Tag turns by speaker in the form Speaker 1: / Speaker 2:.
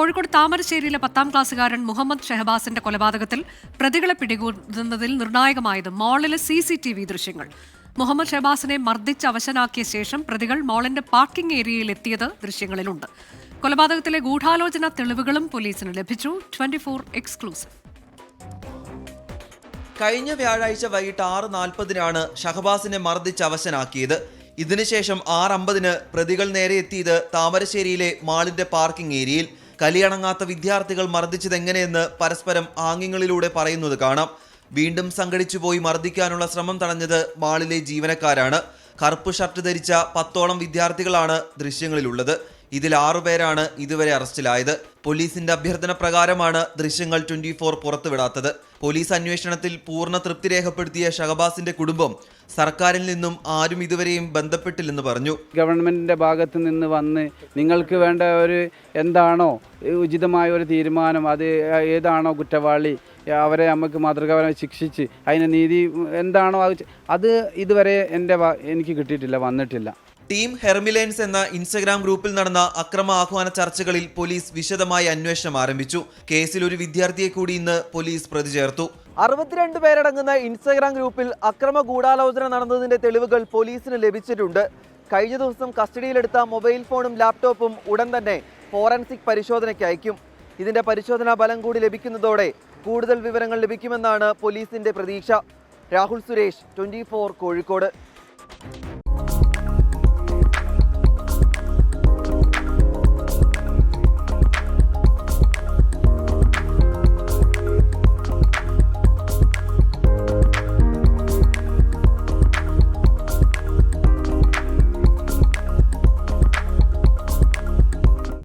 Speaker 1: കോഴിക്കോട് താമരശ്ശേരിയിലെ 10ാം ക്ലാസ്സുകാരൻ മുഹമ്മദ് ഷഹബാസിന്റെ കൊലപാതകത്തിൽ പ്രതികളെ പിടികൂടുന്നതിൽ നിർണായകമായത് മാളിലെ CCTV ദൃശ്യങ്ങൾ. മുഹമ്മദ് ഷഹബാസിനെ മർദ്ദിച്ച് അവശനാക്കിയ ശേഷം പ്രതികൾ മാളിന്റെ പാർക്കിംഗ് ഏരിയയിൽ എത്തിയത് ദൃശ്യങ്ങളിലുണ്ട്. കൊലപാതകത്തിലെ ഗൂഢാലോചന തെളിവുകളും പോലീസിന് ലഭിച്ചു. 24 എക്സ്ക്ലൂസീവ്.
Speaker 2: കഴിഞ്ഞ വ്യാഴാഴ്ച വൈകിട്ട് 6:40-നാണ് ഷഹബാസിനെ മർദ്ദിച്ച് അവശനാക്കിയത്. ഇതിനുശേഷം 6:50-ന് പ്രതികൾ നേരെ എത്തിയത് താമരശ്ശേരിയിലെ മാളിന്റെ പാർക്കിംഗ് ഏരിയയിൽ. കലിയണങ്ങാത്ത വിദ്യാർത്ഥികൾ മർദ്ദിച്ചതെങ്ങനെയെന്ന് പരസ്പരം ആംഗ്യങ്ങളിലൂടെ പറയുന്നത് കാണാം. വീണ്ടും സംഘടിച്ചുപോയി മർദ്ദിക്കാനുള്ള ശ്രമം തടഞ്ഞത് മാളിലെ ജീവനക്കാരാണ്. കറുപ്പ് ഷർട്ട് ധരിച്ച 10ഓളം വിദ്യാർത്ഥികളാണ് ദൃശ്യങ്ങളിലുള്ളത്. ഇതിൽ 6 പേരാണ് ഇതുവരെ അറസ്റ്റിലായത്. പോലീസിന്റെ അഭ്യർത്ഥന പ്രകാരമാണ് ദൃശ്യങ്ങൾ 24 പുറത്തുവിടാത്തത്. പോലീസ് അന്വേഷണത്തിൽ പൂർണ്ണ തൃപ്തി രേഖപ്പെടുത്തിയ ഷഹബാസിന്റെ കുടുംബം സർക്കാരിൽ നിന്നും ആരും ഇതുവരെയും ബന്ധപ്പെട്ടില്ലെന്ന് പറഞ്ഞു.
Speaker 3: ഗവൺമെന്റിന്റെ ഭാഗത്ത് നിന്ന് വന്ന് നിങ്ങൾക്ക് വേണ്ട ഒരു എന്താണോ ഉചിതമായ ഒരു തീരുമാനം, അത് ഏതാണോ കുറ്റവാളി അവരെ നമുക്ക് മാതൃകാപരമായി ശിക്ഷിച്ച് അതിന് നീതി എന്താണോ അത് ഇതുവരെ എനിക്ക് കിട്ടിയിട്ടില്ല, വന്നിട്ടില്ല.
Speaker 2: ടീം ഹെർമിലൈൻസ് എന്ന ഇൻസ്റ്റഗ്രാം ഗ്രൂപ്പിൽ നടന്ന അക്രമ ആഹ്വാന ചർച്ചകളിൽ പോലീസ് വിശദമായ അന്വേഷണം ആരംഭിച്ചു. കേസിൽ ഒരു വിദ്യാർത്ഥിയെ കൂടി ഇന്ന് പോലീസ് പ്രതി ചേർത്തു. 62 പേരടങ്ങുന്ന ഇൻസ്റ്റഗ്രാം ഗ്രൂപ്പിൽ അക്രമ ഗൂഢാലോചന നടന്നതിന്റെ തെളിവുകൾ പോലീസിന് ലഭിച്ചിട്ടുണ്ട്. കഴിഞ്ഞ ദിവസം കസ്റ്റഡിയിലെടുത്ത മൊബൈൽ ഫോണും ലാപ്ടോപ്പും ഉടൻ തന്നെ ഫോറൻസിക് പരിശോധനയ്ക്ക് അയക്കും. ഇതിന്റെ പരിശോധനാ ഫലം കൂടി ലഭിക്കുന്നതോടെ കൂടുതൽ വിവരങ്ങൾ ലഭിക്കുമെന്നാണ് പോലീസിന്റെ പ്രതീക്ഷ. രാഹുൽ സുരേഷ്, 24 കോഴിക്കോട്.